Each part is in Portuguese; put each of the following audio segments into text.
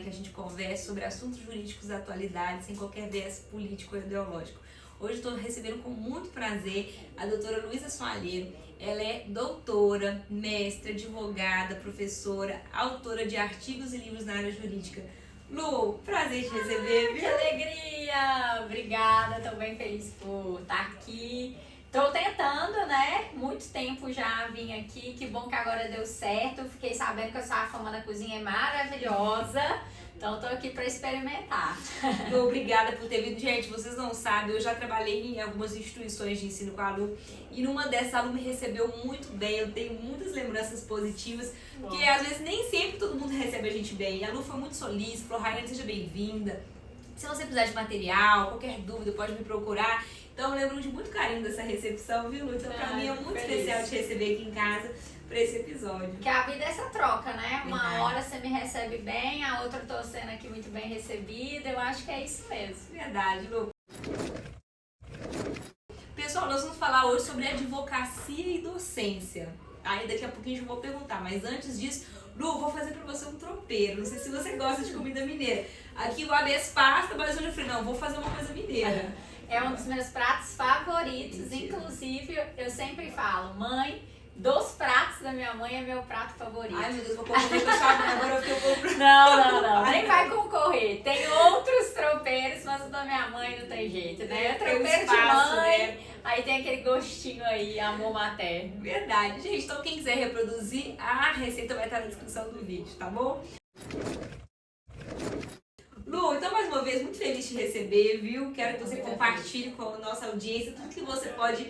que a gente converse sobre assuntos jurídicos da atualidade, sem qualquer viés político ou ideológico. Hoje estou recebendo com muito prazer a doutora Luísa Soalheiro. Ela é doutora, mestre, advogada, professora, autora de artigos e livros na área jurídica. Lu, prazer te receber, viu? Que alegria! Obrigada, estou bem feliz por estar aqui. Estou tentando, né? Muito tempo já vim aqui, que bom que agora deu certo. Fiquei sabendo que a sua fama na cozinha é maravilhosa. Então estou aqui para experimentar. Obrigada por ter vindo. Gente, vocês não sabem, eu já trabalhei em algumas instituições de ensino com a Lu e numa dessas a Lu me recebeu muito bem. Eu tenho muitas lembranças positivas, porque às vezes nem sempre todo mundo recebe a gente bem. E a Lu foi muito solícita, falou: Raiane, seja bem-vinda. Se você precisar de material, qualquer dúvida, pode me procurar. Então eu lembro de muito carinho dessa recepção, viu, Lu? Então pra mim é muito especial te receber aqui em casa pra esse episódio. Porque a vida é essa troca, né? Verdade. Uma hora você me recebe bem, a outra eu tô sendo aqui muito bem recebida. Eu acho que é isso mesmo. Verdade, Lu. Pessoal, nós vamos falar hoje sobre advocacia e docência. Aí daqui a pouquinho eu vou perguntar, mas antes disso, Lu, vou fazer pra você um tropeiro. Não sei se você gosta de comida mineira. Aqui o habeas pasta, mas hoje eu falei, não, vou fazer uma coisa mineira. É um dos meus pratos favoritos. Mentira. Inclusive, eu sempre falo, mãe, dos pratos da minha mãe é meu prato favorito. Ai, meu Deus, vou concorrer com a sua mãe, agora eu compro. Não, nem vai concorrer. Tem outros tropeiros, mas o da minha mãe não tem jeito, né? Tem um Tropeiro espaço, de mãe, né? aí tem aquele gostinho aí, amor materno. Verdade, gente. Então quem quiser reproduzir, a receita vai estar na descrição do vídeo, tá bom? Lu, então mais uma vez, muito feliz de te receber, viu? Quero que você compartilhe com a nossa audiência tudo que você pode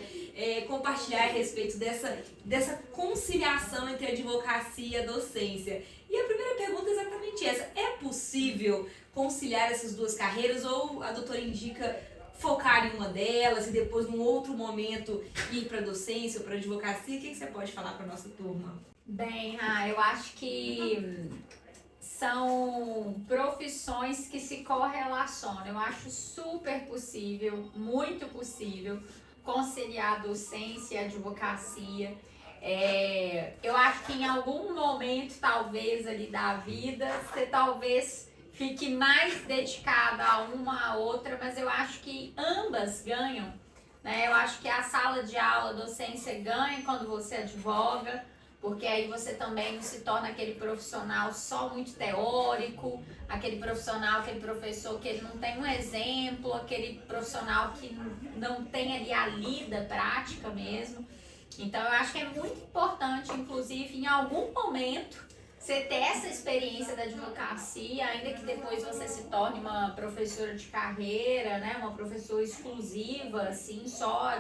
compartilhar a respeito dessa conciliação entre advocacia e docência. E a primeira pergunta é exatamente essa: é possível conciliar essas duas carreiras ou a doutora indica focar em uma delas e depois, num outro momento, ir para docência ou para advocacia? O que você pode falar para nossa turma? Bem, eu acho que são profissões que se correlacionam. Eu acho super possível, muito possível, conciliar docência e advocacia. Eu acho que em algum momento, talvez, ali da vida, você talvez fique mais dedicada a uma a outra, mas eu acho que ambas ganham, né? Eu acho que a sala de aula, a docência ganha quando você advoga, porque aí você também não se torna aquele profissional só muito teórico, aquele profissional, aquele professor que ele não tem um exemplo, aquele profissional que não tem ali a lida prática mesmo. Então eu acho que é muito importante, inclusive, em algum momento, você ter essa experiência da advocacia, ainda que depois você se torne uma professora de carreira, né, uma professora exclusiva, assim, só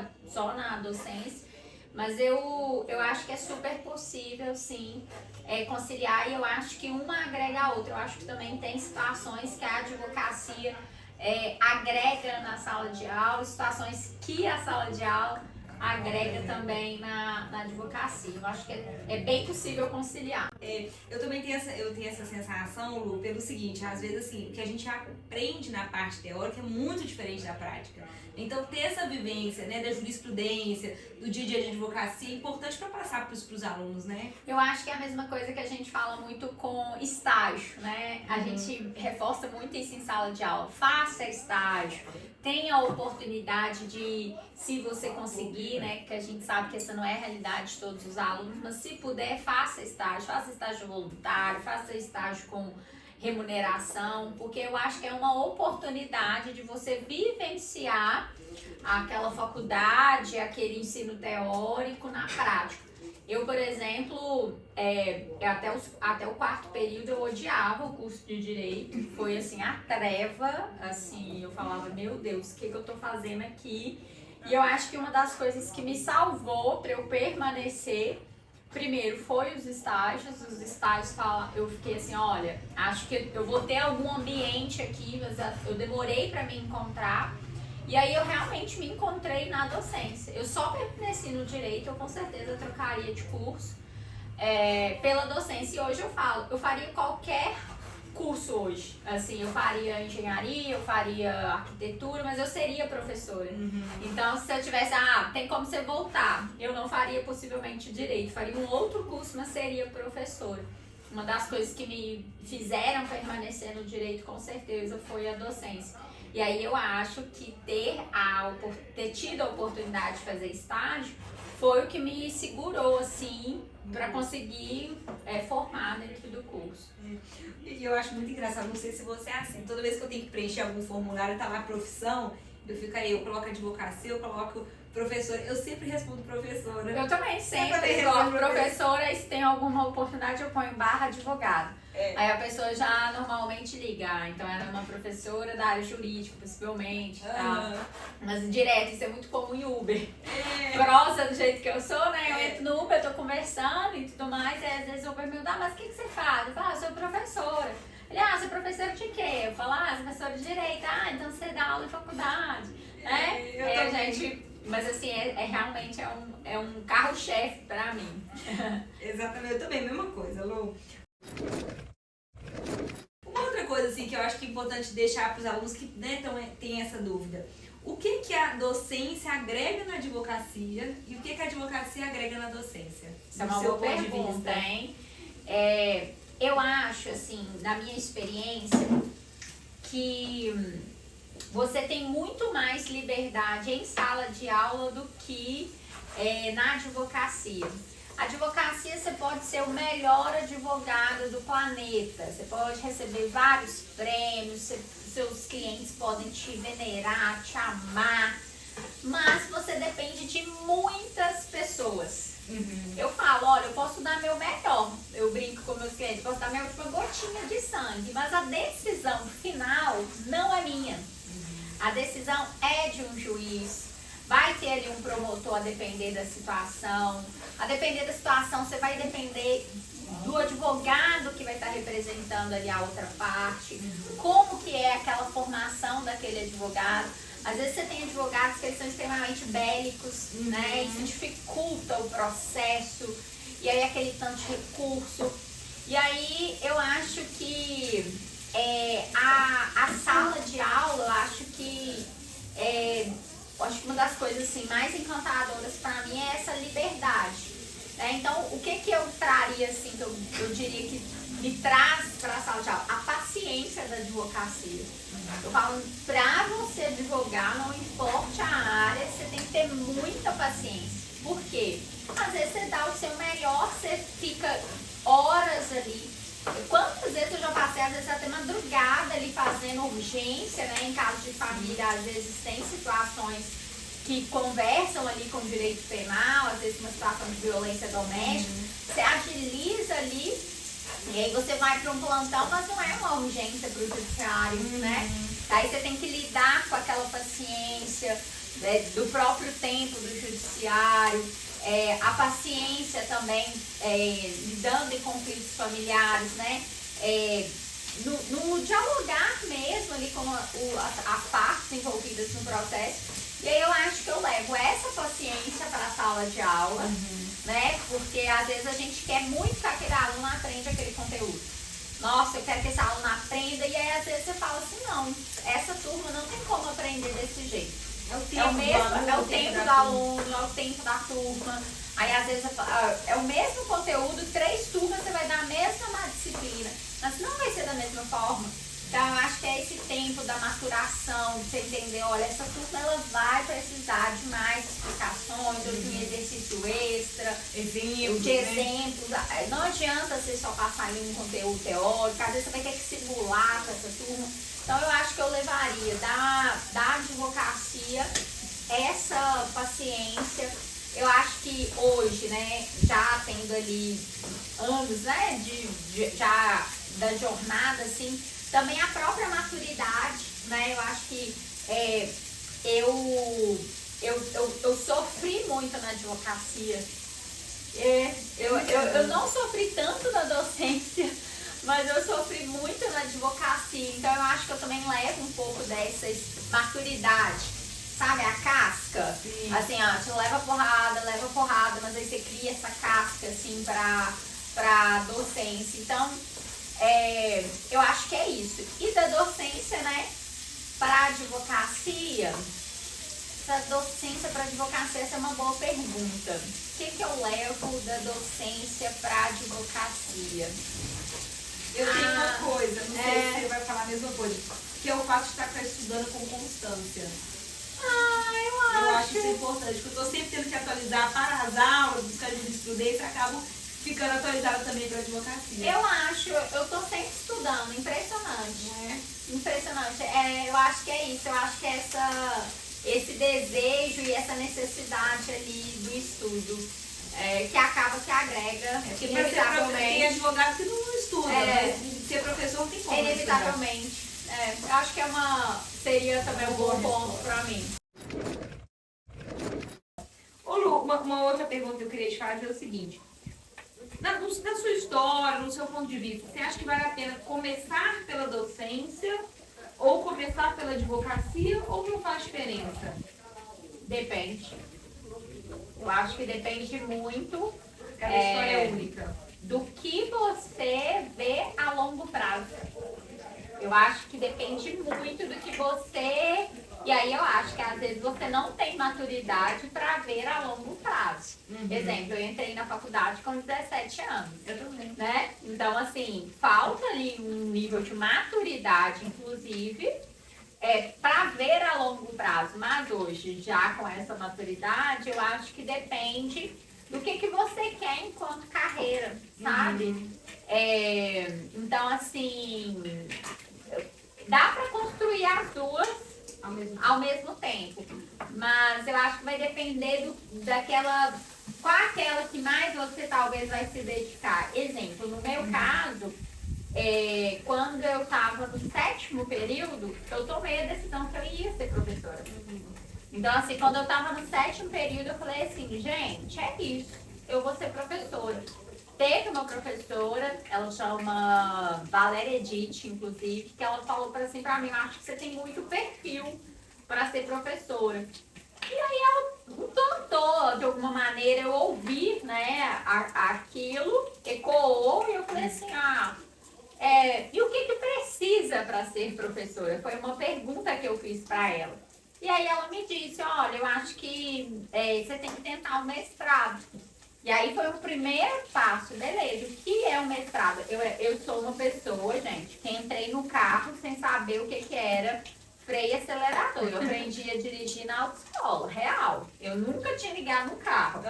na docência. Mas eu acho que é super possível, sim, conciliar, e eu acho que uma agrega a outra. Eu acho que também tem situações que a advocacia agrega na sala de aula, situações que a sala de aula agrega também na advocacia. Eu acho que é bem possível conciliar. Eu também tenho essa sensação, Lu, pelo seguinte: às vezes assim, o que a gente aprende na parte teórica é muito diferente da prática. Então ter essa vivência, né, da jurisprudência, do dia a dia de advocacia é importante para passar para os alunos, né? Eu acho que é a mesma coisa que a gente fala muito com estágio, né? A gente reforça muito isso em sala de aula. Faça estágio, tenha a oportunidade de, se você conseguir, né? Que a gente sabe que essa não é a realidade de todos os alunos, mas se puder, faça estágio voluntário, faça estágio com remuneração, porque eu acho que é uma oportunidade de você vivenciar aquela faculdade, aquele ensino teórico na prática. Eu, por exemplo, até o quarto período eu odiava o curso de Direito, foi assim, a treva, assim, eu falava, meu Deus, o que eu tô fazendo aqui? E eu acho que uma das coisas que me salvou para eu permanecer, primeiro, foi os estágios eu fiquei assim, olha, acho que eu vou ter algum ambiente aqui, mas eu demorei para me encontrar, e aí eu realmente me encontrei na docência. Eu só permaneci no direito, eu com certeza trocaria de curso pela docência, e hoje eu falo, eu faria qualquer curso hoje, assim, eu faria engenharia, eu faria arquitetura, mas eu seria professora. Então, se eu tivesse, tem como você voltar, eu não faria possivelmente direito, faria um outro curso, mas seria professora. uma das coisas que me fizeram permanecer no direito, com certeza, foi a docência. E aí eu acho que ter tido a oportunidade de fazer estágio foi o que me segurou, assim, para conseguir formar dentro do curso. E eu acho muito engraçado, não sei se você é assim, toda vez que eu tenho que preencher algum formulário, tá lá profissão, eu coloco advocacia, eu coloco professora, eu sempre respondo professora. Eu também sempre coloco professora, e se tem alguma oportunidade eu ponho barra advogado. Aí a pessoa já normalmente liga, então ela é uma professora da área jurídica, possivelmente, tal. Mas direto, isso é muito comum em Uber. Prosa do jeito que eu sou, né? Eu entro no Uber, eu tô conversando e tudo mais, e às vezes o Uber me pergunta, mas o que você faz? Eu falo, eu sou professora. Ele, você é professora de quê? Eu falo, sou professora de direito. Então você dá aula em faculdade, né? Gente, mas assim, realmente é um carro-chefe pra mim. Exatamente, eu também, mesma coisa, Lu. Uma outra coisa assim que eu acho que é importante deixar para os alunos que, né, têm essa dúvida. O que a docência agrega na advocacia e o que a advocacia agrega na docência? Isso é uma boa pergunta, hein? Eu acho, assim, na minha experiência, que você tem muito mais liberdade em sala de aula do que na advocacia. A advocacia, você pode ser o melhor advogado do planeta, você pode receber vários prêmios, seus clientes podem te venerar, te amar, mas você depende de muitas pessoas. Eu falo, olha, eu posso dar meu melhor, eu brinco com meus clientes, posso dar minha última gotinha de sangue, mas a decisão final não é minha. A decisão é de um juiz. Vai ter ali um promotor a depender da situação. A depender da situação, você vai depender do advogado que vai estar representando ali a outra parte. Como que é aquela formação daquele advogado. Às vezes você tem advogados que eles são extremamente bélicos, né? Isso dificulta o processo. E aí aquele tanto de recurso. E aí eu acho que a sala de aula, eu acho que uma das coisas assim, mais encantadoras para mim é essa liberdade. Né? Então, o que eu traria, assim, que eu diria que me traz para a sala de aula? A paciência da advocacia. Eu falo, para você advogar, não importa a área, você tem que ter muita paciência. Por quê? Às vezes você dá o seu melhor, você fica horas ali. Quantas vezes eu já passei, às vezes até madrugada ali fazendo urgência, né? Em caso de família, às vezes tem situações que conversam ali com o direito penal, às vezes uma situação de violência doméstica. Você agiliza ali e aí você vai para um plantão, mas não é uma urgência para o judiciário, né? Aí você tem que lidar com aquela paciência do próprio tempo do judiciário. A paciência também, lidando em conflitos familiares, né? No dialogar mesmo ali com as partes envolvidas no processo. E aí eu acho que eu levo essa paciência para a sala de aula, né? Porque às vezes a gente quer muito que aquele aluno aprenda aquele conteúdo. Nossa, eu quero que esse aluno aprenda, e aí às vezes você fala assim, não, essa turma não tem como aprender desse jeito. É o tempo do aluno, é o tempo da turma. Aí às vezes é o mesmo conteúdo, 3 turmas você vai dar a mesma disciplina, mas não vai ser da mesma forma. Então eu acho que é esse tempo da maturação, de você entender, olha, essa turma ela vai precisar de mais explicações, ou de um exercício extra, de exemplos. Não adianta você só passar ali um conteúdo teórico, às vezes você vai ter que simular com essa turma. Então eu acho que eu levaria da advocacia essa paciência. Eu acho que hoje, né, já tendo ali anos, né, já da jornada, assim, também a própria maturidade, né, eu acho que eu sofri muito na advocacia. Eu não sofri tanto na docência, mas eu sofri muito na advocacia, então eu acho que eu também levo um pouco dessa maturidade, sabe, a casca. Sim. Assim, ó, você leva porrada, mas aí você cria essa casca, assim, pra docência. Então, eu acho que é isso. E da docência, né, para a advocacia, da docência para advocacia, essa é uma boa pergunta. O que eu levo da docência para advocacia? Eu tenho uma coisa, não sei se você vai falar a mesma coisa, que é o fato de estar estudando com constância. Eu acho isso importante, porque eu estou sempre tendo que atualizar para as aulas, buscar jurisprudência, acabo ficando atualizada também para a advocacia. Eu tô sempre estudando, impressionante. Impressionante. Eu acho que é isso, eu acho que é esse desejo e essa necessidade ali do estudo, que acaba que agrega, porque inevitavelmente. Tem advogado que não estuda, mas ser professor não tem como. Inevitavelmente. Eu acho que seria também um bom ponto para mim. Ô Lu, uma outra pergunta que eu queria te fazer é o seguinte. Na sua história, no seu ponto de vista, você acha que vale a pena começar pela docência ou começar pela advocacia ou não faz diferença? Depende. Eu acho que depende muito. Cada história é única. Do que você vê a longo prazo. Eu acho que depende muito do que você... E aí eu acho que às vezes você não tem maturidade para ver a longo prazo. Exemplo, eu entrei na faculdade com 17 anos. Eu também. Né? Então, assim, falta ali um nível de maturidade, inclusive, para ver a longo prazo. Mas hoje, já com essa maturidade, eu acho que depende do que você quer enquanto carreira, sabe? Então, assim, dá para construir as duas ao mesmo tempo. Mas eu acho que vai depender qual aquela que mais você talvez vai se dedicar. Exemplo, no meu caso, quando eu estava no 7º período, eu tomei a decisão que eu ia ser professora. Então, assim, quando eu estava no 7º período, eu falei assim, gente, é isso, eu vou ser professora. Teve uma professora, ela chama Valéria Edith, inclusive, que ela falou assim pra mim, eu acho que você tem muito perfil para ser professora. E aí ela tentou, de alguma maneira, eu ouvi, né, aquilo, ecoou, e eu falei assim, e o que precisa para ser professora? Foi uma pergunta que eu fiz para ela. E aí ela me disse, olha, eu acho que você tem que tentar o mestrado. E aí foi o primeiro passo, beleza, o que é o mestrado? Eu sou uma pessoa, gente, que entrei no carro sem saber o que era freio e acelerador. Eu aprendi a dirigir na autoescola, real. Eu nunca tinha ligado no carro.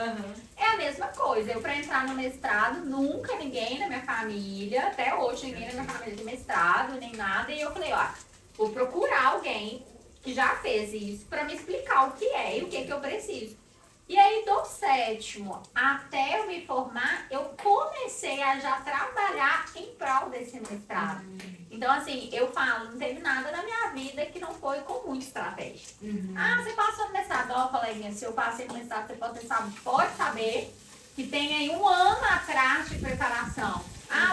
É a mesma coisa, eu para entrar no mestrado, nunca ninguém na minha família, até hoje ninguém na minha família tem mestrado, nem nada. E eu falei, vou procurar alguém que já fez isso para me explicar o que é e o que eu preciso. E aí, do 7º até eu me formar, eu comecei a já trabalhar em prol desse mestrado. Então, assim, eu falo, não teve nada na minha vida que não foi com muita estratégia. Você passou no mestrado, coleguinha, se eu passei no mestrado, você pode saber que tem aí 1 ano atrás de preparação.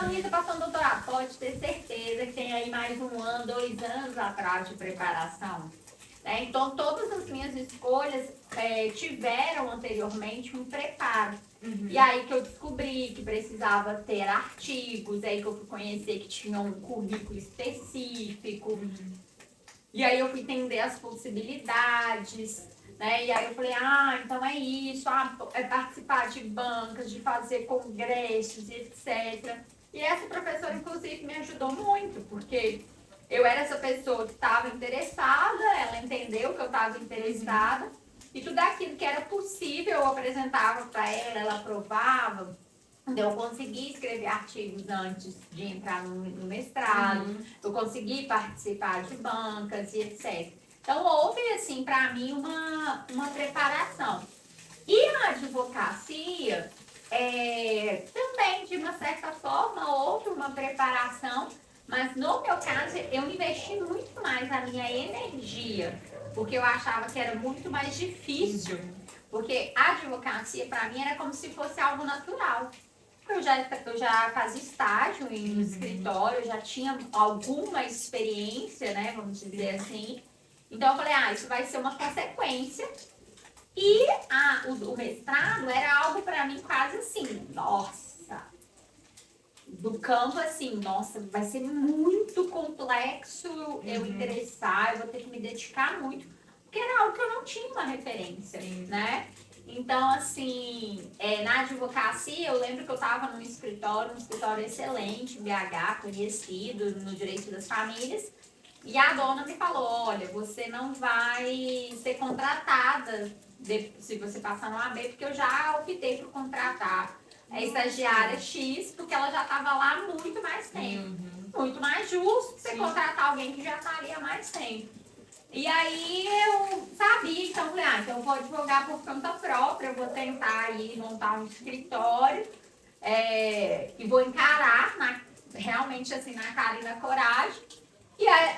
Luísa passou no doutorado, pode ter certeza que tem aí mais 1 ano, 2 anos atrás de preparação. Então, todas as minhas escolhas tiveram anteriormente um preparo. E aí que eu descobri que precisava ter artigos, aí que eu fui conhecer que tinha um currículo específico. E aí eu fui entender as possibilidades, né? E aí eu falei, então é isso, é participar de bancas, de fazer congressos, etc. E essa professora, inclusive, me ajudou muito, porque eu era essa pessoa que estava interessada, ela entendeu que eu estava interessada, e tudo aquilo que era possível eu apresentava para ela, ela aprovava. Então, eu consegui escrever artigos antes de entrar no mestrado, eu consegui participar de bancas e etc. Então, houve, assim, para mim, uma preparação. E a advocacia, também, de uma certa forma, houve uma preparação. Mas no meu caso, eu investi muito mais a minha energia, porque eu achava que era muito mais difícil. Porque a advocacia, para mim, era como se fosse algo natural. Eu já fazia estágio em escritório, eu já tinha alguma experiência, né, vamos dizer assim. Então, eu falei, isso vai ser uma consequência. E o mestrado era algo para mim quase assim, nossa. Do campo, assim, nossa, vai ser muito complexo eu ingressar, eu vou ter que me dedicar muito, porque era algo que eu não tinha uma referência, né? Então, assim, na advocacia, eu lembro que eu estava num escritório excelente, em BH, conhecido no direito das famílias, e a dona me falou, olha, você não vai ser contratada se você passar no AB, porque eu já optei por contratar a estagiária X, porque ela já estava lá há muito mais tempo. Muito mais justo você contratar alguém que já estaria há mais tempo. E aí eu sabia, então falei, então eu vou advogar por conta própria, eu vou tentar aí montar um escritório e vou encarar realmente assim na cara e na coragem.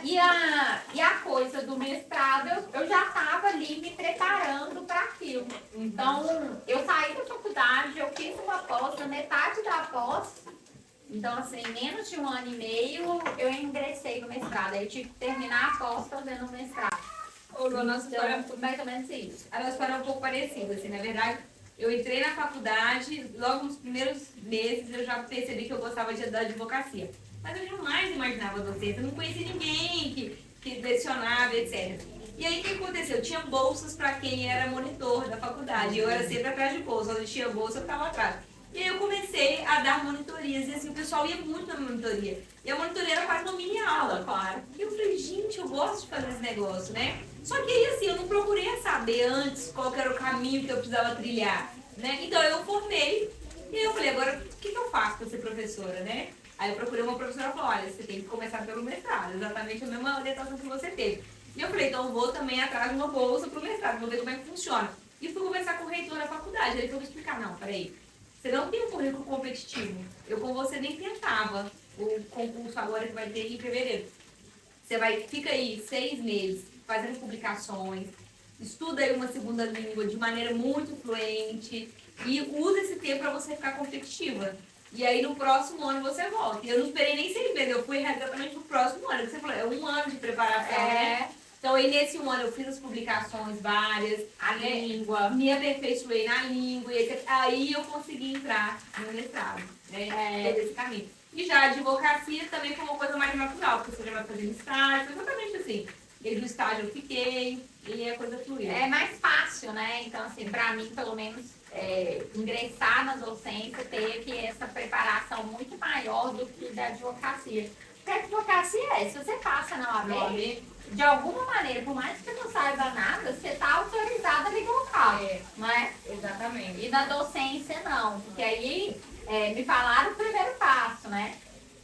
E a coisa do mestrado, eu já estava ali me preparando para aquilo. Então, eu saí da faculdade, eu fiz uma pós, na metade da pós. Então, assim, menos de 1 ano e meio, eu ingressei no mestrado. Aí eu tive que terminar a pós fazendo o mestrado. A nossa história Então, mais ou menos isso. A nossa história é um pouco parecida, assim, na verdade. Eu entrei na faculdade, logo nos primeiros meses eu já percebi que eu gostava da advocacia. Mas eu jamais imaginava docência, eu não conhecia ninguém que lecionava, etc. E aí o que aconteceu? Tinha bolsas para quem era monitor da faculdade. Eu era sempre atrás de bolsa, onde tinha bolsa eu ficava atrás. E aí eu comecei a dar monitorias, e assim, o pessoal ia muito na monitoria. E a monitoria era quase uma mini aula, claro. E eu falei, gente, eu gosto de fazer esse negócio, né? Só que aí, assim, eu não procurei saber antes qual que era o caminho que eu precisava trilhar, né? Então eu formei, e aí eu falei, agora, o que eu faço para ser professora, né? Aí eu procurei uma professora e falou, olha, você tem que começar pelo mestrado, exatamente a mesma orientação que você teve. E eu falei, então eu vou também atrás de uma bolsa pro mestrado, vou ver como é que funciona. E fui conversar com o reitor da faculdade, ele foi me explicar, não, peraí, você não tem um currículo competitivo, eu com você nem tentava o concurso agora que vai ter em fevereiro. Você fica aí 6 meses fazendo publicações, estuda aí uma segunda língua de maneira muito fluente e usa esse tempo para você ficar competitiva. E aí no próximo ano você volta. E eu não esperei nem 6 meses, eu fui exatamente no próximo ano. Que você falou, é 1 ano de preparação, né? Então aí nesse 1 ano eu fiz as publicações várias, a língua, me aperfeiçoei na língua, e aí eu consegui entrar no mestrado, né? Todo esse caminho. E já a advocacia também foi uma coisa mais natural, porque você já vai fazendo estágio, exatamente assim. Desde o estágio eu fiquei, e a coisa fluiu. É mais fácil, né? Então, assim, pra mim, pelo menos, ingressar na docência teve essa preparação muito maior do que da advocacia. Porque a advocacia se você passa na OAB, de alguma maneira, por mais que você não saiba nada, você está autorizada a ligar o carro, não é? Exatamente. E na docência, não. Porque aí, me falaram o primeiro passo, né?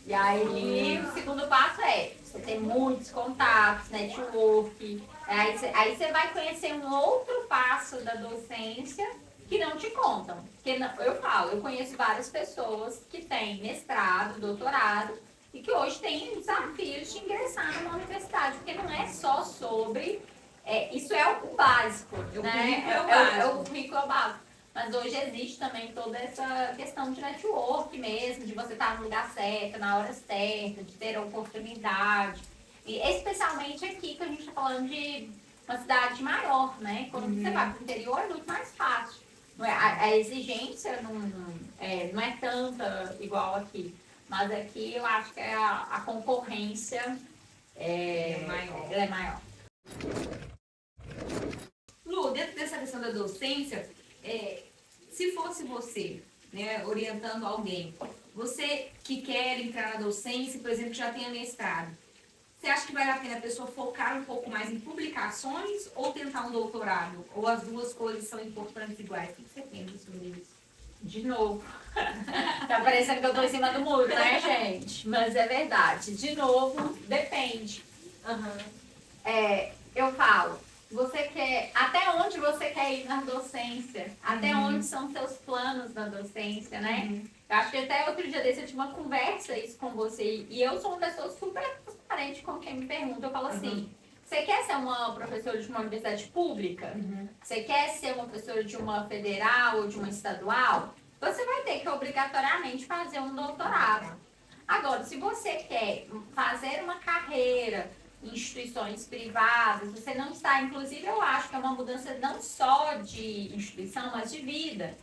E aí, o segundo passo você ter muitos contatos, network. Aí você vai conhecer um outro passo da docência que não te contam. Porque eu conheço várias pessoas que têm mestrado, doutorado, e que hoje têm desafios de ingressar numa universidade, porque não é só sobre... isso é o básico, né? O currículo básico. Mas hoje existe também toda essa questão de network mesmo, de você estar no lugar certo, na hora certa, de ter a oportunidade. E especialmente aqui, que a gente está falando de uma cidade maior, né? Quando você vai para o interior é muito mais fácil. A exigência não é tanta igual aqui. Mas aqui eu acho que a concorrência maior. Ela é maior. Lu, dentro dessa questão da docência, se fosse você, né, orientando alguém, você que quer entrar na docência, por exemplo, que já tenha mestrado, você acha que vale a pena a pessoa focar um pouco mais em publicações ou tentar um doutorado? Ou as duas coisas são importantes iguais? O que você pensa sobre isso? De novo. Tá parecendo que eu tô em cima do muro, né, gente? Mas é verdade. De novo, depende. Eu falo, até onde você quer ir na docência? Até onde são seus planos na docência, né? Eu acho que até outro dia desse eu tive uma conversa isso com você. E eu sou uma pessoa super transparente com quem me pergunta. Eu falo assim, você quer ser uma professora de uma universidade pública? Você quer ser uma professora de uma federal ou de uma estadual? Você vai ter que obrigatoriamente fazer um doutorado. Agora, se você quer fazer uma carreira em instituições privadas, você não está, inclusive eu acho que é uma mudança não só de instituição, mas de vida.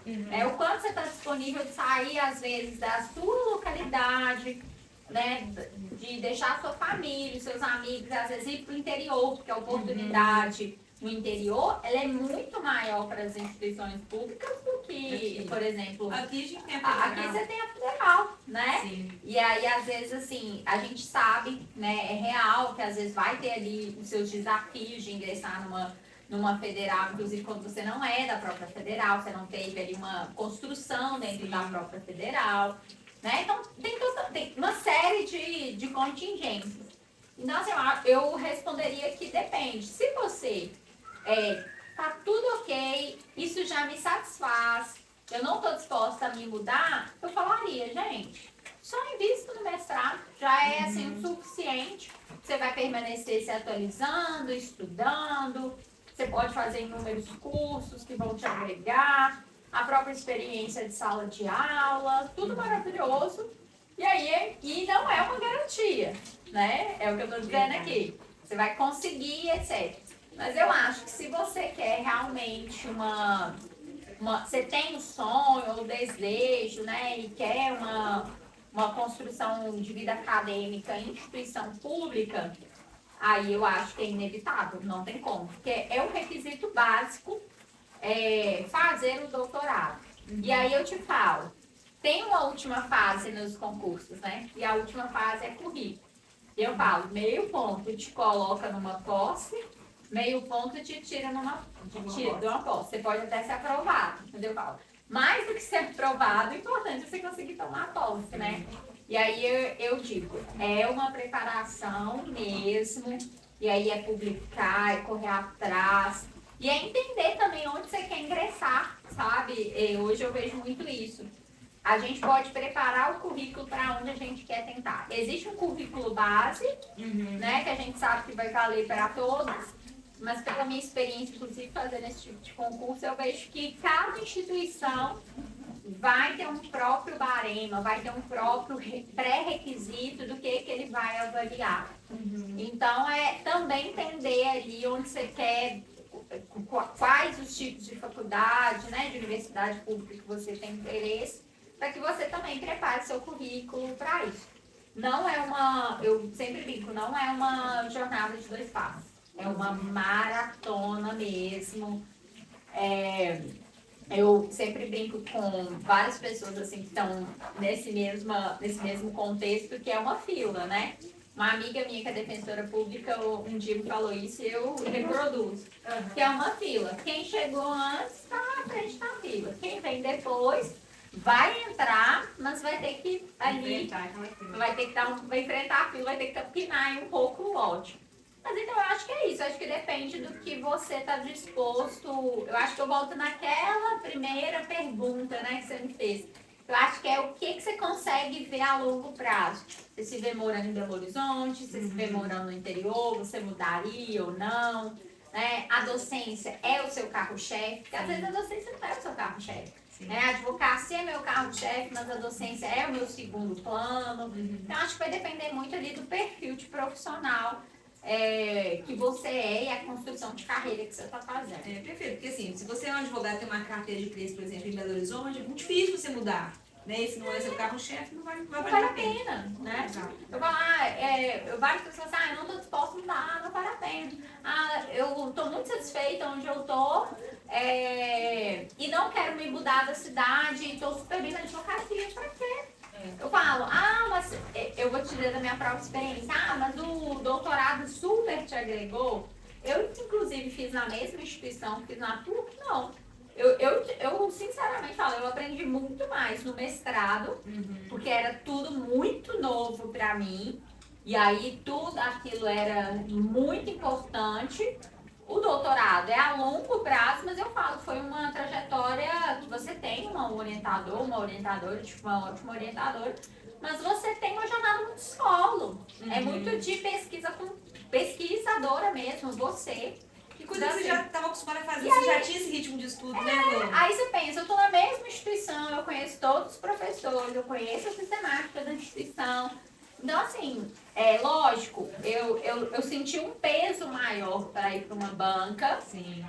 O quanto você está disponível de sair, às vezes, da sua localidade, né, de deixar a sua família, os seus amigos, às vezes ir para o interior, porque é oportunidade. no interior, ela é muito maior para as instituições públicas do que, por exemplo, aqui a gente tem a federal. Aqui você tem a federal, né? Sim. E aí, às vezes, assim, a gente sabe, né, é real que às vezes vai ter ali os seus desafios de ingressar numa federal, inclusive quando você não é da própria federal, você não teve ali uma construção dentro da própria federal, né? Então, tem uma série de contingências. Então, assim, eu responderia que depende. Se você tá tudo ok, isso já me satisfaz, eu não estou disposta a me mudar, eu falaria, gente, só invista no mestrado, já é assim o suficiente. Você vai permanecer se atualizando, estudando, você pode fazer inúmeros cursos que vão te agregar, a própria experiência de sala de aula, tudo maravilhoso. E aí, e não é uma garantia, né? É o que eu estou dizendo aqui. Você vai conseguir, etc. Mas eu acho que se você quer realmente você tem um sonho ou desejo, né? E quer uma construção de vida acadêmica em instituição pública, aí eu acho que é inevitável, não tem como. Porque é um requisito básico fazer o doutorado. E aí eu te falo, tem uma última fase nos concursos, né? E a última fase é currículo. E eu falo, meio ponto te coloca numa posse, meio ponto te tira de uma posse. Você pode até ser aprovado, entendeu? Eu falo, mais do que ser aprovado, o importante é você conseguir tomar posse, né? E aí eu digo, é uma preparação mesmo, e aí é publicar, é correr atrás, e é entender também onde você quer ingressar, sabe? Hoje eu vejo muito isso. A gente pode preparar o currículo para onde a gente quer tentar. Existe um currículo base, né, que a gente sabe que vai valer para todos, mas pela minha experiência, inclusive fazendo esse tipo de concurso, eu vejo que cada instituição vai ter um próprio barema, vai ter um próprio pré-requisito do que ele vai avaliar. Então, também entender ali onde você quer, quais os tipos de faculdade, né, de universidade pública que você tem interesse, para que você também prepare seu currículo para isso. Não é eu sempre brinco, não é uma jornada de 2 passos. É uma maratona mesmo. Eu sempre brinco com várias pessoas assim que estão nesse mesmo contexto, que é uma fila, né? Uma amiga minha que é defensora pública um dia me falou isso e eu reproduzo. Que é uma fila. Quem chegou antes está na frente da fila. Quem vem depois vai entrar, mas vai ter que vai ter que vai enfrentar a fila, vai ter que capinar um pouco o lote. Mas então eu acho que é isso, eu acho que depende do que você está disposto. Eu acho que eu volto naquela primeira pergunta, né, que você me fez. Eu acho que é o que você consegue ver a longo prazo. Você se vê morando em Belo Horizonte, você se vê morando no interior, você mudaria ou não, né? A docência é o seu carro-chefe, porque às vezes a docência não é o seu carro-chefe. Né? A advocacia é meu carro-chefe, mas a docência é o meu segundo plano. Então, acho que vai depender muito ali do perfil de profissional que você e a construção de carreira que você está fazendo. Perfeito, porque assim, se você é um advogado e tem uma carteira de clientes, por exemplo, em Belo Horizonte, é muito difícil você mudar. Né? E se não é seu carro-chefe, não vai valer a pena. Né? Eu falo, várias pessoas falam, eu não estou disposta a mudar, não vale a pena. Eu estou muito satisfeita onde eu estou e não quero me mudar da cidade, estou super bem na advocacia, para quê? Eu falo, mas eu vou te dizer da minha própria experiência, mas o doutorado super te agregou. Eu, inclusive, fiz na mesma instituição que fiz na PUC, não. Eu sinceramente falo, eu aprendi muito mais no mestrado, porque era tudo muito novo para mim, e aí tudo aquilo era muito importante. O doutorado é a longo prazo, mas eu falo, foi uma trajetória que você tem uma orientadora, tipo uma ótima orientadora, mas você tem uma jornada muito solo. É muito de pesquisa com pesquisadora mesmo, você. Que coisa que você já estava acostumada a fazer, você já tinha esse ritmo de estudo, né, Lu? Aí você pensa, eu estou na mesma instituição, eu conheço todos os professores, eu conheço a sistemática da instituição. Então, assim, lógico, eu senti um peso maior para ir para uma banca,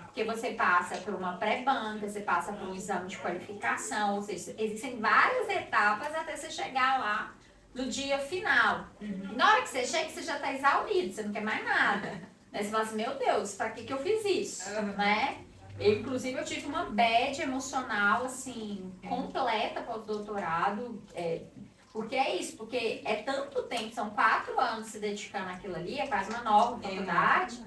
porque você passa por uma pré-banca, você passa por um exame de qualificação, ou seja, existem várias etapas até você chegar lá no dia final. Na hora que você chega, você já está exaurido, você não quer mais nada. Né? Você fala assim, meu Deus, pra que eu fiz isso? Né? Inclusive, eu tive uma bad emocional, assim, completa pós-doutorado. Porque é isso, porque é tanto tempo, são 4 anos se dedicando àquilo ali, é quase uma nova faculdade.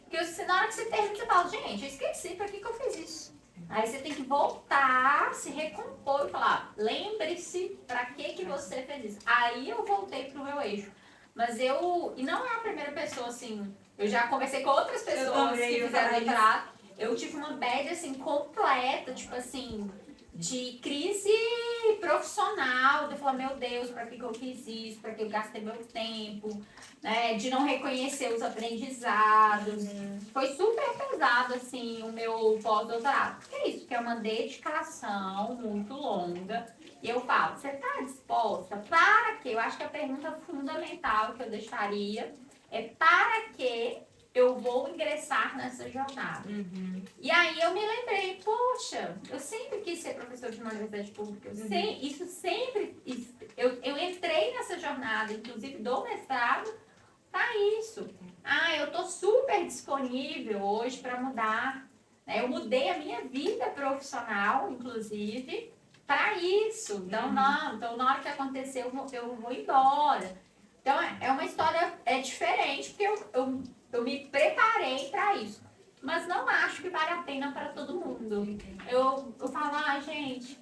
Que na hora que você termina, você fala, gente, eu esqueci pra que eu fiz isso. Aí você tem que voltar, se recompor e falar, lembre-se pra que você fez isso. Aí eu voltei pro meu eixo. Mas e não é a primeira pessoa, assim, eu já conversei com outras pessoas que fizeram doutorado. Eu tive uma bad, assim, completa, tipo assim, de crise profissional, de falar, meu Deus, pra que eu fiz isso, pra que eu gastei meu tempo, né, de não reconhecer os aprendizados. Foi super pesado, assim, o meu pós-doutorado. Porque é isso, que é uma dedicação muito longa. E eu falo, você está disposta? Para que? Eu acho que a pergunta fundamental que eu deixaria é para que eu vou ingressar nessa jornada? E aí eu me lembrei, poxa, eu sempre quis ser professor de uma universidade pública. Eu entrei nessa jornada, inclusive do mestrado, para isso. Eu tô super disponível hoje para mudar. Né? Eu mudei a minha vida profissional, inclusive, para isso. Então, então, na hora que aconteceu, eu vou embora. Então, é uma história diferente, porque eu me preparei para isso. Mas não acho que vale a pena para todo mundo. Eu falo, gente,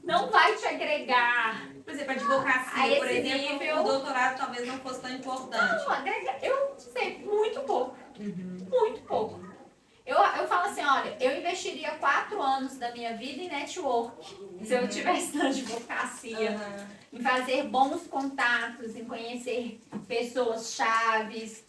não vai te agregar. Por exemplo, a advocacia, por exemplo, nível, o doutorado talvez não fosse tão importante. Não, agrega, eu sei, muito pouco. Muito pouco. Eu falo assim, olha, eu investiria 4 anos da minha vida em network. Se eu tivesse na advocacia. Em fazer bons contatos, em conhecer pessoas chaves,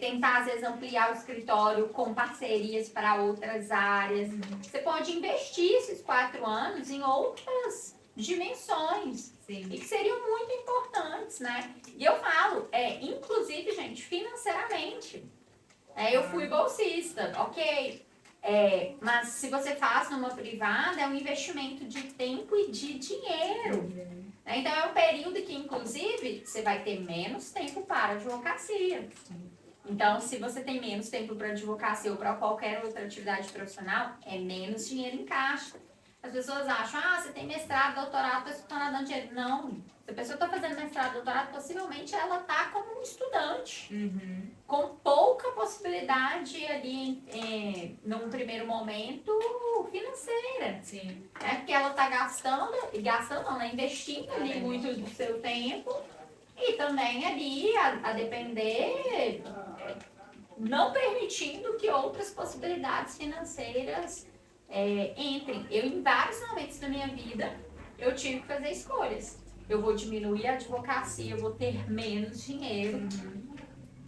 tentar às vezes ampliar o escritório com parcerias para outras áreas. Você pode investir esses 4 anos em outras dimensões. Sim. E que seriam muito importantes, né? E eu falo, inclusive, gente, financeiramente. Eu fui bolsista, ok. Mas se você faz numa privada, é um investimento de tempo e de dinheiro. Então é um período que, inclusive, você vai ter menos tempo para advocacia. Então, se você tem menos tempo para advocacia ou para qualquer outra atividade profissional, é menos dinheiro em caixa. As pessoas acham, você tem mestrado, doutorado, a pessoa está dando dinheiro. Não. Se a pessoa está fazendo mestrado, doutorado, possivelmente ela está como um estudante. Com pouca possibilidade ali, num primeiro momento, financeira. Sim. Porque ela está investindo ali muito do seu tempo e também ali, a depender, não permitindo que outras possibilidades financeiras entrem. Em vários momentos da minha vida, eu tive que fazer escolhas. Eu vou diminuir a advocacia, eu vou ter menos dinheiro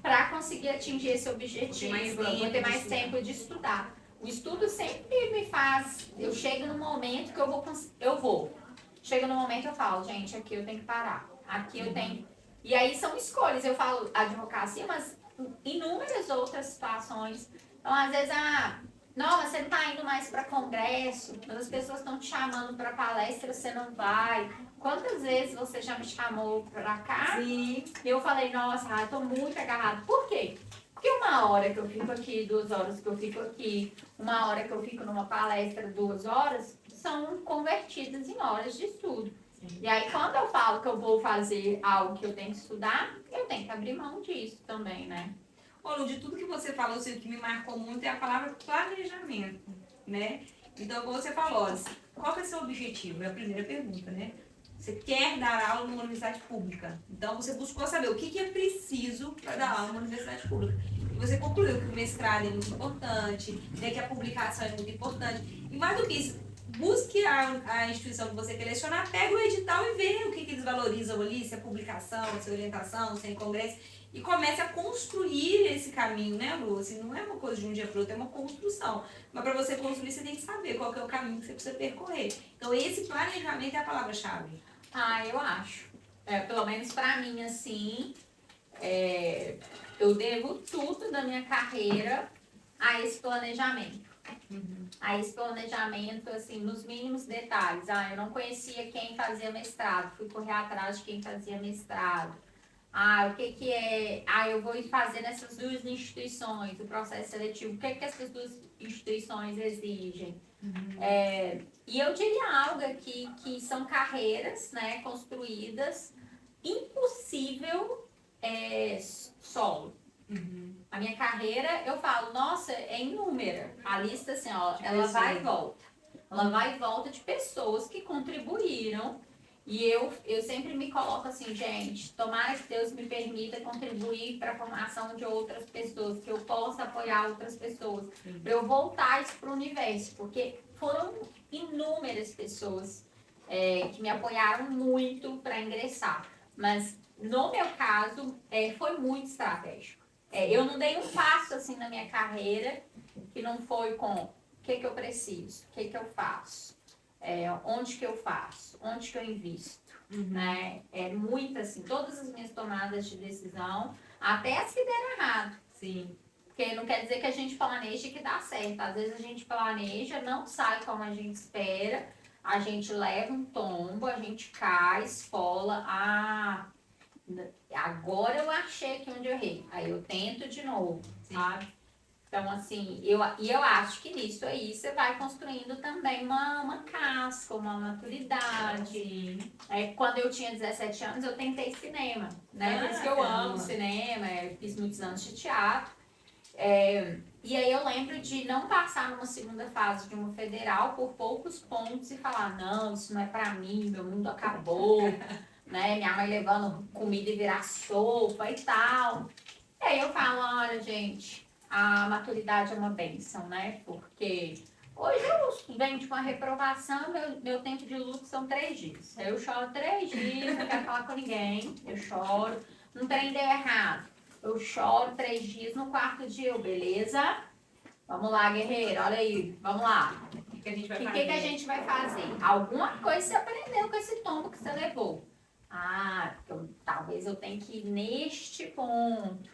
para conseguir atingir esse objetivo. Vou ter mais tempo de estudar. O estudo sempre me faz... Eu chego no momento que eu vou. Chega no momento eu falo, gente, aqui eu tenho que parar. Aqui eu tenho... E aí são escolhas. Eu falo advocacia, mas inúmeras outras situações. Então, às vezes, não, você não está indo mais para congresso, mas as pessoas estão te chamando para palestra, você não vai. Quantas vezes você já me chamou para cá? Sim. E eu falei, nossa, eu tô muito agarrada. Por quê? Porque 1 hora que eu fico aqui, 2 horas que eu fico aqui, 1 hora que eu fico numa palestra, 2 horas, são convertidas em horas de estudo. Sim. E aí, quando eu falo que eu vou fazer algo que eu tenho que estudar, eu tenho que abrir mão disso também, né? Lu, de tudo que você falou, assim, o que me marcou muito é a palavra planejamento, né? Então, como você falou, qual que é o seu objetivo? É a primeira pergunta, né? Você quer dar aula numa universidade pública. Então, você buscou saber o que é preciso para dar aula numa universidade pública. E você concluiu que o mestrado é muito importante, né, que a publicação é muito importante. E mais do que isso, busque a instituição que você quer lecionar, pega o edital e vê o que eles valorizam ali, se é publicação, se é orientação, se é congresso. E comece a construir esse caminho, né, Lu? Assim, não é uma coisa de um dia para o outro, é uma construção. Mas para você construir, você tem que saber qual que é o caminho que você precisa percorrer. Então, esse planejamento é a palavra-chave. Eu acho. Pelo menos para mim, assim, eu devo tudo da minha carreira a esse planejamento. A esse planejamento, assim, nos mínimos detalhes. Eu não conhecia quem fazia mestrado, fui correr atrás de quem fazia mestrado. o que que é... eu vou fazer nessas duas instituições, o processo seletivo, o que que essas duas instituições exigem? E eu diria algo aqui, que são carreiras, né, construídas, impossível solo. A minha carreira, eu falo, nossa, é inúmera. A lista, assim, ó, ela vai e volta. Ela vai e volta de pessoas que contribuíram. E eu sempre me coloco assim, gente, tomara que Deus me permita contribuir para a formação de outras pessoas, que eu possa apoiar outras pessoas, para eu voltar isso para o universo, porque foram inúmeras pessoas que me apoiaram muito para ingressar. Mas no meu caso, foi muito estratégico. Eu não dei um passo assim na minha carreira que não foi com o que eu preciso, o que eu faço, onde que eu faço, onde que eu invisto, né? Muito assim, todas as minhas tomadas de decisão, até as que deram errado. Sim. Porque não quer dizer que a gente planeja e que dá certo. Às vezes a gente planeja, não sai como a gente espera, a gente leva um tombo, a gente cai, esfola, agora eu achei aqui onde eu errei. Aí eu tento de novo, sabe? Então, assim, eu acho que nisso aí você vai construindo também uma casca, uma maturidade. Quando eu tinha 17 anos, eu tentei cinema, né? Por isso que eu amo cinema, fiz muitos anos de teatro. E aí eu lembro de não passar numa segunda fase de uma federal por poucos pontos e falar, não, isso não é pra mim, meu mundo acabou. Né? Minha mãe levando comida e virar sopa e tal. E aí eu falo, olha, gente, a maturidade é uma bênção, né? Porque hoje eu venho de uma reprovação, meu tempo de luto são 3 dias. Eu choro 3 dias, não quero falar com ninguém, eu choro. Não tem deu errado. Eu choro 3 dias, no 4º dia eu, beleza? Vamos lá, guerreira, olha aí, vamos lá. O que a gente vai fazer? O que a gente vai fazer? Alguma coisa você aprendeu com esse tombo que você levou. Talvez eu tenha que ir neste ponto.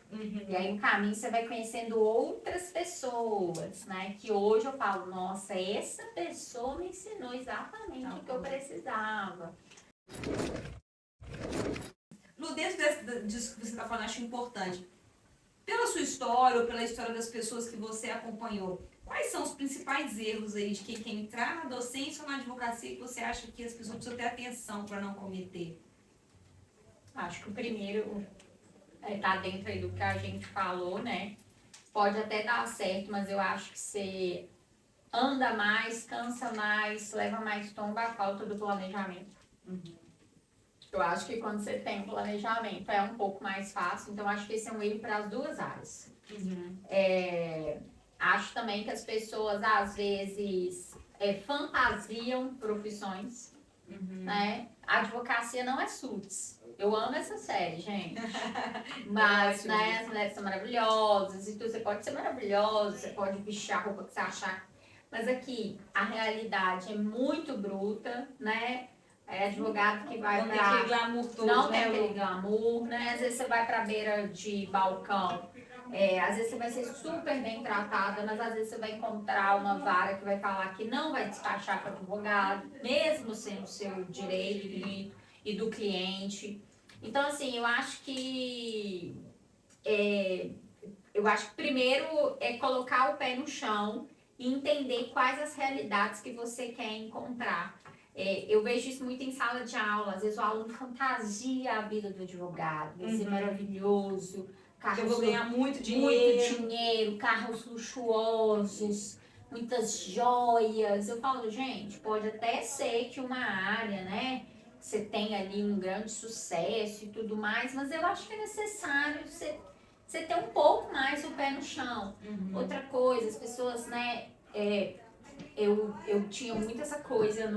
E aí no caminho você vai conhecendo outras pessoas, né? Que hoje eu falo, nossa, essa pessoa me ensinou exatamente o que eu precisava. Lu, dentro disso que você está falando, acho importante. Pela sua história ou pela história das pessoas que você acompanhou, quais são os principais erros aí de quem quer entrar na docência ou na advocacia que você acha que as pessoas precisam ter atenção para não cometer? Acho que o primeiro tá dentro aí do que a gente falou, né? Pode até dar certo, mas eu acho que você anda mais, cansa mais, leva mais tomba a falta do planejamento. Eu acho que quando você tem planejamento é um pouco mais fácil, então acho que esse é um erro para as duas áreas. Acho também que as pessoas às vezes fantasiam profissões, né? A advocacia não é Suits. Eu amo essa série, gente. Mas, né, as mulheres são maravilhosas, e você pode ser maravilhosa, você pode vestir a roupa que você achar. Mas aqui, a realidade é muito bruta, né? É advogado que vai não tem aquele glamour todo, não tem aquele glamour, né? Às vezes você vai pra beira de balcão, às vezes você vai ser super bem tratada, mas às vezes você vai encontrar uma vara que vai falar que não vai despachar para o advogado, mesmo sendo seu direito e do cliente. Então, assim, eu acho que primeiro é colocar o pé no chão e entender quais as realidades que você quer encontrar. Eu vejo isso muito em sala de aula. Às vezes o aluno fantasia a vida do advogado, vai ser maravilhoso. Eu vou ganhar muito dinheiro. Muito dinheiro, carros luxuosos, muitas joias. Eu falo, gente, pode até ser que uma área, né, você tenha ali um grande sucesso e tudo mais, mas eu acho que é necessário você ter um pouco mais o pé no chão. Outra coisa, as pessoas, né, eu tinha muito essa coisa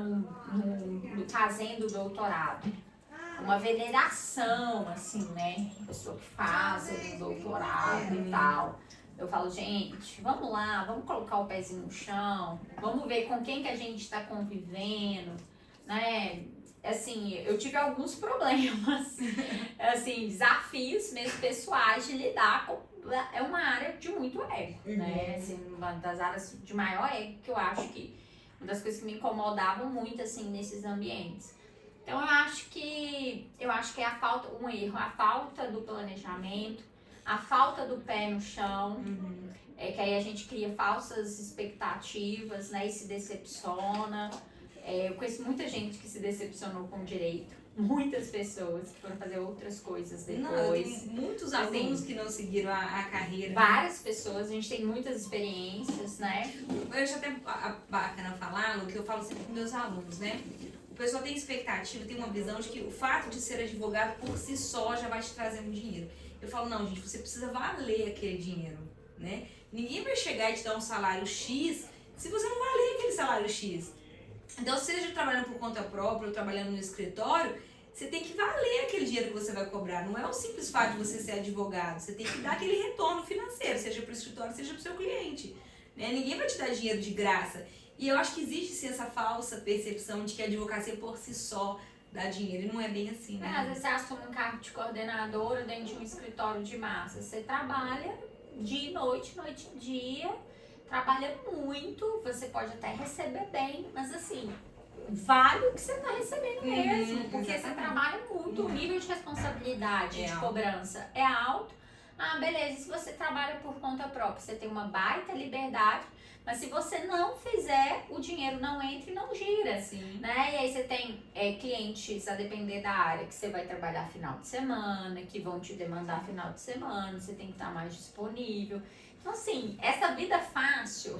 fazendo doutorado. Uma veneração, assim, né? Pessoa que faz o doutorado e tal. Eu falo, gente, vamos lá, vamos colocar o pezinho no chão, vamos ver com quem que a gente está convivendo, né? Assim, eu tive alguns problemas, assim, desafios mesmo pessoais de lidar com. É uma área de muito ego, né? Assim, uma das áreas de maior ego que eu acho que uma das coisas que me incomodavam muito, assim, nesses ambientes. Então eu acho que é um erro, a falta do planejamento, a falta do pé no chão, que aí a gente cria falsas expectativas, né, e se decepciona. Eu conheço muita gente que se decepcionou com o direito, muitas pessoas que foram fazer outras coisas depois. Não, muitos alunos que não seguiram a carreira. Várias pessoas, a gente tem muitas experiências, né? Eu acho até bacana falar, que eu falo sempre com meus alunos, né? O pessoal tem expectativa, tem uma visão de que o fato de ser advogado por si só já vai te trazer um dinheiro. Eu falo, não, gente, você precisa valer aquele dinheiro, né? Ninguém vai chegar e te dar um salário X se você não valer aquele salário X. Então, seja trabalhando por conta própria ou trabalhando no escritório, você tem que valer aquele dinheiro que você vai cobrar. Não é o simples fato de você ser advogado. Você tem que dar aquele retorno financeiro, seja para o escritório, seja para o seu cliente. Né? Ninguém vai te dar dinheiro de graça. E eu acho que existe sim essa falsa percepção de que a advocacia por si só dá dinheiro. E não é bem assim, né? Às vezes você assume um cargo de coordenadora dentro de um escritório de massa. Você trabalha dia e noite, noite e dia, trabalha muito, você pode até receber bem, mas assim, vale o que você está recebendo mesmo, porque exatamente. você trabalha muito, o nível de responsabilidade, de cobrança é alto. Ah, beleza, se você trabalha por conta própria, você tem uma baita liberdade, mas se você não fizer, o dinheiro não entra e não gira, né? E aí você tem clientes, a depender da área, que você vai trabalhar final de semana, que vão te demandar final de semana, você tem que estar mais disponível. Então, assim, essa vida fácil,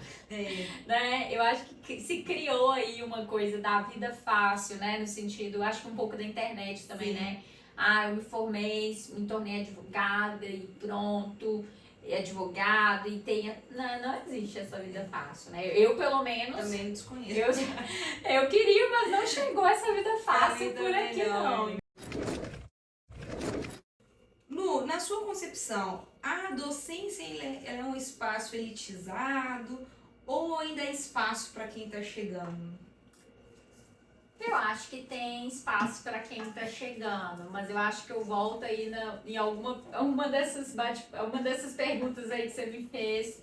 né? Eu acho que se criou aí uma coisa da vida fácil, né? No sentido, acho que um pouco da internet também, né? Ah, eu me formei, me tornei advogada e pronto, advogada e tenha... Não existe essa vida fácil, né? Eu, pelo menos... Também desconheço. Eu queria, mas não chegou essa vida fácil por aqui, não. Lu, na sua concepção, a docência ela é um espaço elitizado ou ainda é espaço para quem está chegando? Eu acho que tem espaço para quem está chegando, mas eu acho que eu volto aí em uma dessas perguntas aí que você me fez.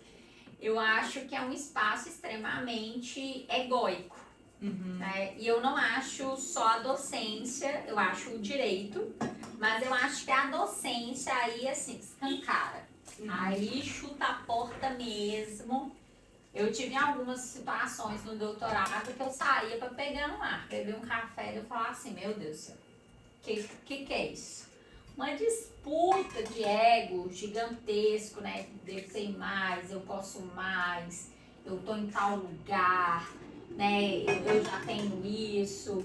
Eu acho que é um espaço extremamente egóico. Né? E eu não acho só a docência, eu acho o direito, mas eu acho que a docência aí, assim, escancara. Aí chuta a porta mesmo. Eu tive algumas situações no doutorado que eu saía para pegar no ar, beber um café e eu falava assim, meu Deus do céu, que é isso? Uma disputa de ego gigantesco, né? Eu sei mais, eu posso mais, eu tô em tal lugar, né? Eu já tenho isso.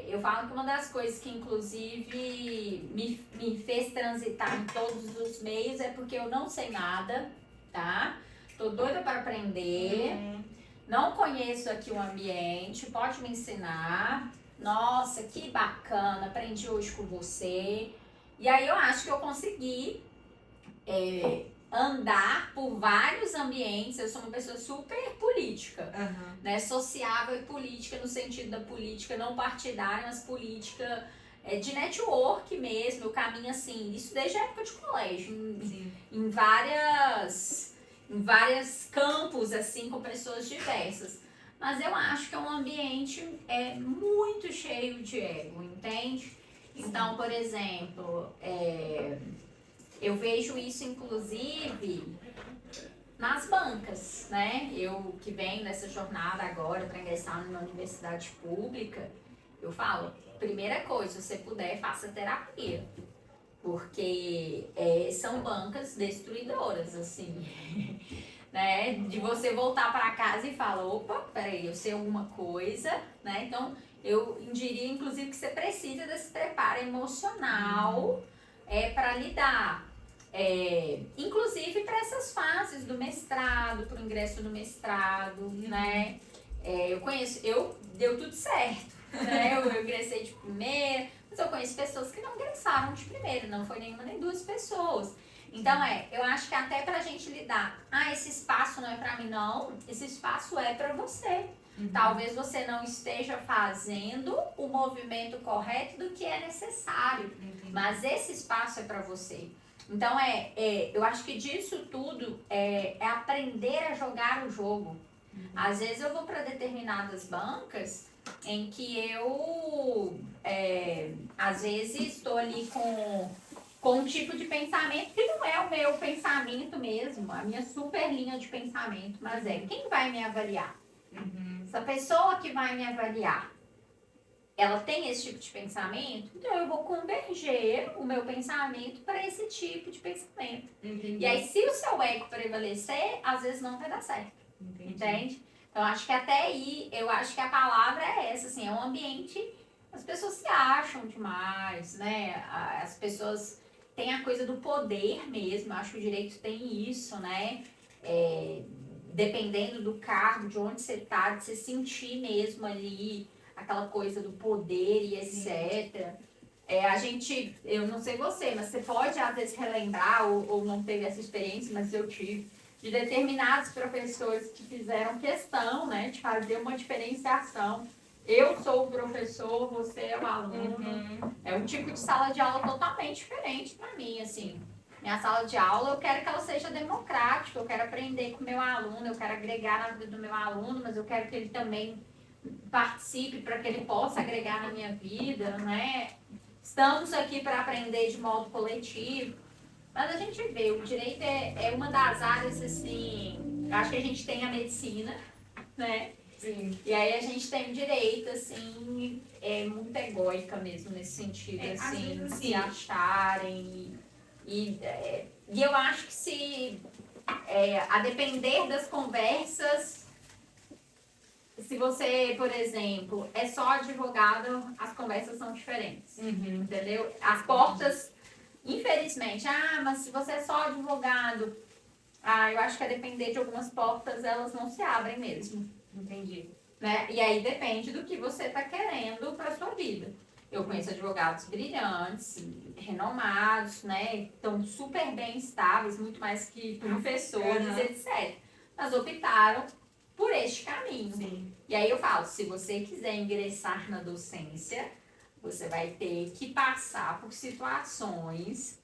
Eu falo que uma das coisas que inclusive me fez transitar em todos os meios é porque eu não sei nada, tá? Tô doida para aprender, não conheço aqui o ambiente, pode me ensinar. Nossa, que bacana, aprendi hoje com você. E aí eu acho que eu consegui andar por vários ambientes. Eu sou uma pessoa super política, né? Sociável e política no sentido da política não partidária, mas política de network mesmo. Eu caminho assim, isso desde a época de colégio, em vários campos, assim, com pessoas diversas. Mas eu acho que é um ambiente muito cheio de ego, entende? Então, por exemplo, eu vejo isso, inclusive, nas bancas, né? Eu que venho nessa jornada agora para ingressar numa universidade pública, eu falo, primeira coisa, se você puder, faça terapia. Porque são bancas destruidoras, assim, né? De você voltar para casa e falar, opa, peraí, eu sei alguma coisa, né? Então, eu diria, inclusive, que você precisa desse preparo emocional para lidar. Inclusive para essas fases do mestrado, para o ingresso no mestrado, né? Deu tudo certo, né? Eu ingressei de primeira, mas eu conheço pessoas que não ingressaram de primeira, não foi nenhuma nem duas pessoas. Então eu acho que até pra gente lidar, esse espaço não é pra mim não, esse espaço é pra você. Talvez você não esteja fazendo o movimento correto do que é necessário, mas esse espaço é pra você. Então eu acho que disso tudo é aprender a jogar o jogo. Às vezes eu vou para determinadas bancas em que eu, às vezes, estou ali com um tipo de pensamento que não é o meu pensamento mesmo, a minha super linha de pensamento, mas quem vai me avaliar? Essa pessoa que vai me avaliar, ela tem esse tipo de pensamento, então eu vou converger o meu pensamento para esse tipo de pensamento. E aí, se o seu ego prevalecer, às vezes não vai dar certo. Entende? Então, acho que até aí, eu acho que a palavra é essa, assim, é um ambiente, as pessoas se acham demais, né? As pessoas têm a coisa do poder mesmo, acho que o direito tem isso, né? Dependendo do cargo, de onde você tá, de se sentir mesmo ali, aquela coisa do poder e etc. A gente, eu não sei você, mas você pode às vezes relembrar, ou não teve essa experiência, mas eu tive, de determinados professores que fizeram questão, né, de fazer uma diferenciação. Eu sou o professor, você é o aluno. É um tipo de sala de aula totalmente diferente para mim, assim. Minha sala de aula, eu quero que ela seja democrática, eu quero aprender com o meu aluno, eu quero agregar na vida do meu aluno, mas eu quero que ele também participe para que ele possa agregar na minha vida, né? Estamos aqui para aprender de modo coletivo. Mas a gente vê, o direito é uma das áreas, assim, acho que a gente tem a medicina, né? Sim. E aí a gente tem o direito, assim, muito egóica mesmo, nesse sentido, assim, vezes, se acharem. E eu acho que se, a depender das conversas, se você, por exemplo, é só advogado, as conversas são diferentes, entendeu? As portas, infelizmente, mas se você é só advogado, eu acho que a depender de algumas portas, elas não se abrem mesmo. Entendi. Né? E aí depende do que você está querendo para sua vida. Eu conheço advogados brilhantes, renomados, né? Estão super bem estáveis, muito mais que professores, etc. Mas optaram por este caminho. Sim. E aí eu falo, se você quiser ingressar na docência, você vai ter que passar por situações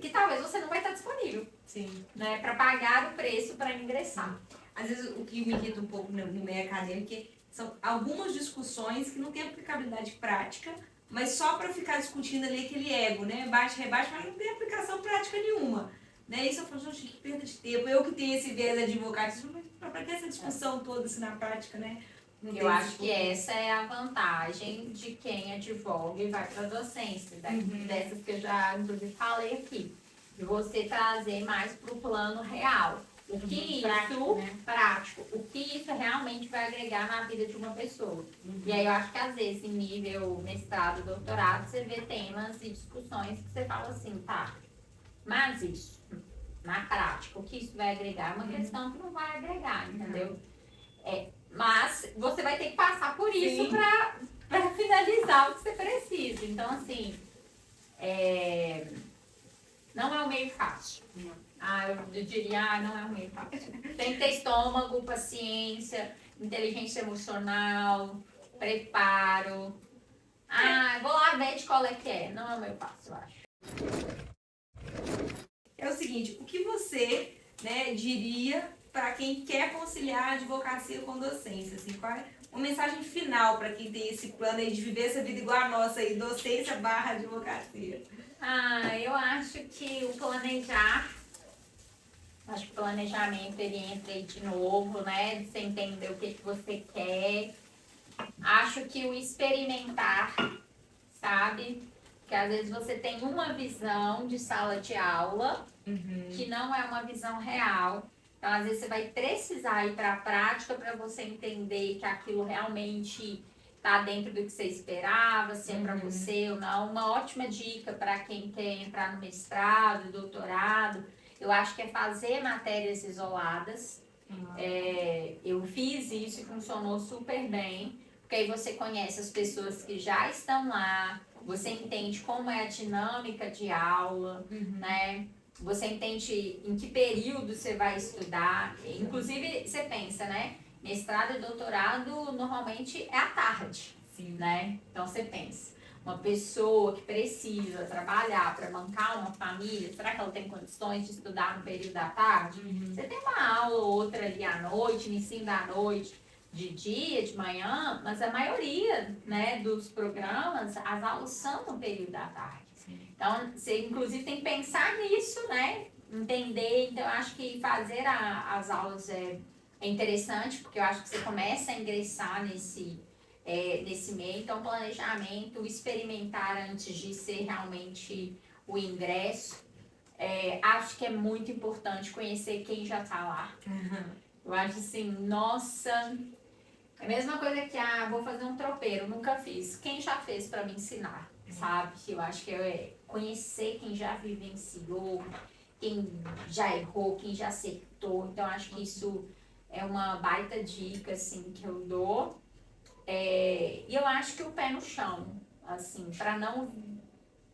que talvez você não vai estar disponível. Sim. Né? Para pagar o preço para ingressar. Às vezes o que me irrita um pouco no meio acadêmico é que são algumas discussões que não têm aplicabilidade prática, mas só para ficar discutindo ali aquele ego, né? Bate, rebate, mas não tem aplicação prática nenhuma. Né? Isso eu falo, gente, que perda de tempo. Eu que tenho esse viés de advogado, para que essa discussão toda assim, na prática, né? Eu acho que essa é a vantagem de quem advoga e vai para a docência, dessas que eu já inclusive falei aqui, de você trazer mais para o plano real. O que prático, o que isso realmente vai agregar na vida de uma pessoa. E aí eu acho que às vezes em nível mestrado, doutorado, você vê temas e discussões que você fala assim, tá, mas isso, na prática, o que isso vai agregar é uma questão que não vai agregar, entendeu? Mas você vai ter que passar por isso para finalizar o que você precisa. Então, assim, não é um meio fácil. Eu diria, não é um meio fácil. Tem que ter estômago, paciência, inteligência emocional, preparo. Vou lá ver de qual é que é. Não é um meio fácil, eu acho. É o seguinte, o que você, né, diria para quem quer conciliar a advocacia com docência? Assim, qual é uma mensagem final para quem tem esse plano aí de viver essa vida igual a nossa aí, docência / advocacia? Eu acho que o planejamento ele entra aí de novo, né? De você entender o que você quer. Acho que o experimentar, sabe? Que às vezes você tem uma visão de sala de aula que não é uma visão real. Então, às vezes você vai precisar ir para a prática para você entender que aquilo realmente está dentro do que você esperava, se é para você ou não. Uma ótima dica para quem quer entrar no mestrado, doutorado, eu acho que é fazer matérias isoladas. Eu fiz isso e funcionou super bem, porque aí você conhece as pessoas que já estão lá, você entende como é a dinâmica de aula, né? Você entende em que período você vai estudar. Inclusive, você pensa, né? Mestrado e doutorado normalmente é à tarde, né? Então, você pensa, uma pessoa que precisa trabalhar para bancar uma família, será que ela tem condições de estudar no período da tarde? Você tem uma aula ou outra ali à noite, no ensino da noite, de dia, de manhã, mas a maioria, né, dos programas, as aulas são no período da tarde. Então, você inclusive tem que pensar nisso, né? Entender. Então, eu acho que fazer as aulas é interessante, porque eu acho que você começa a ingressar nesse meio. Então, planejamento, experimentar antes de ser realmente o ingresso. Acho que é muito importante conhecer quem já está lá. Eu acho assim, nossa, é a mesma coisa que, vou fazer um tropeiro, nunca fiz. Quem já fez para me ensinar, sabe? Eu acho que é conhecer quem já vivenciou, quem já errou, quem já acertou. Então, acho que isso é uma baita dica, assim, que eu dou. E eu acho que o pé no chão, assim, para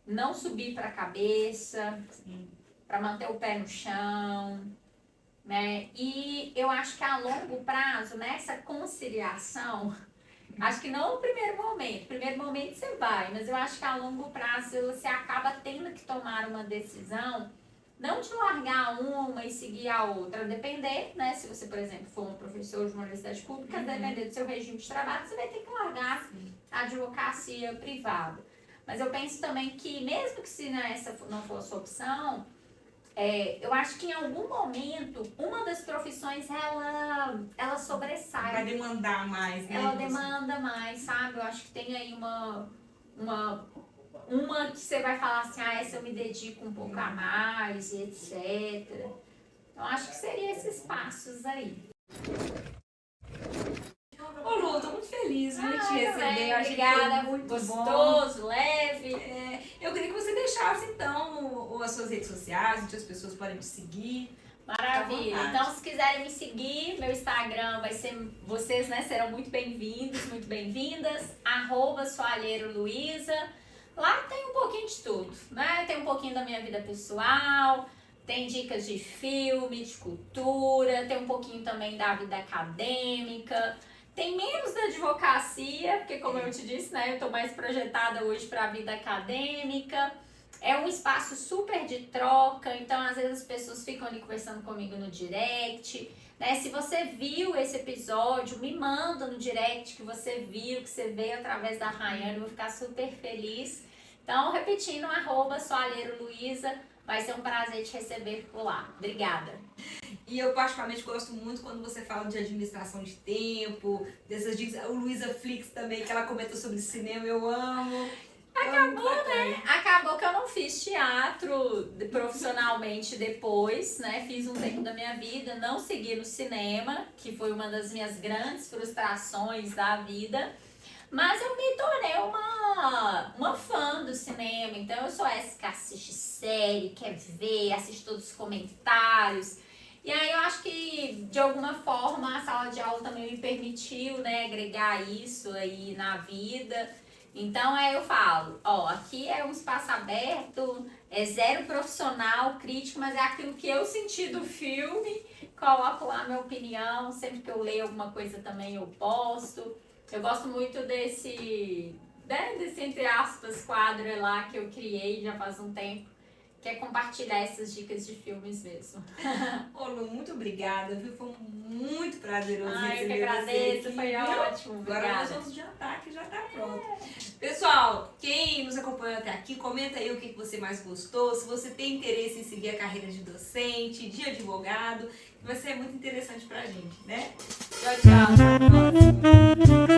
não subir para a cabeça, para manter o pé no chão, né? E eu acho que a longo prazo, nessa conciliação, acho que não no primeiro momento você vai, mas eu acho que a longo prazo você acaba tendo que tomar uma decisão, não de largar uma e seguir a outra, depender, né? Se você, por exemplo, for um professor de uma universidade pública, depender do seu regime de trabalho, você vai ter que largar a advocacia privada. Mas eu penso também que, mesmo que se essa não for a sua opção, eu acho que em algum momento, uma das profissões, ela sobressai. Vai demandar mais, né? Ela demanda mais, sabe? Eu acho que tem aí uma que você vai falar assim, essa eu me dedico um pouco a mais, e etc. Então, acho que seria esses passos aí. Ô Lu, tô muito feliz de te receber. Obrigada, muito gostoso, bom. leve. Eu queria que você deixasse, então, as suas redes sociais, onde as pessoas podem te seguir. Maravilha. Então, se quiserem me seguir, meu Instagram vai ser... Vocês, né, serão muito bem-vindos, muito bem-vindas. @soalheiroluiza. Lá tem um pouquinho de tudo, né? Tem um pouquinho da minha vida pessoal, tem dicas de filme, de cultura, tem um pouquinho também da vida acadêmica. Tem menos da advocacia, porque como eu te disse, né, eu tô mais projetada hoje para a vida acadêmica. É um espaço super de troca, então às vezes as pessoas ficam ali conversando comigo no direct, né? Se você viu esse episódio, me manda no direct que você viu, que você veio através da Rayane, eu vou ficar super feliz. Então, repetindo, @soalheiroluiza, vai ser um prazer te receber por lá. Obrigada. E eu particularmente gosto muito quando você fala de administração de tempo, dessas dicas. O Luiza Flix também, que ela comenta sobre cinema, eu amo. Acabou, né? Acabou que eu não fiz teatro profissionalmente depois, né? Fiz um tempo da minha vida, não segui no cinema, que foi uma das minhas grandes frustrações da vida. Mas eu me tornei uma fã do cinema, então eu sou essa que assiste série, quer ver, assiste todos os comentários. E aí eu acho que, de alguma forma, a sala de aula também me permitiu, né, agregar isso aí na vida. Então, eu falo, aqui é um espaço aberto, é zero profissional, crítico, mas é aquilo que eu senti do filme, coloco lá minha opinião, sempre que eu leio alguma coisa também eu posto. Eu gosto muito desse, entre aspas, quadro lá que eu criei já faz um tempo, que é compartilhar essas dicas de filmes mesmo. Ô Lu, muito obrigada, viu? Foi muito prazeroso receber eu que agradeço, aqui, foi viu? ótimo, Agora obrigada. nós vamos jantar, que já tá pronto. Pessoal, quem nos acompanhou até aqui, comenta aí o que você mais gostou, se você tem interesse em seguir a carreira de docente, de advogado, vai ser muito interessante pra gente, né? Tchau, tchau, até a próxima.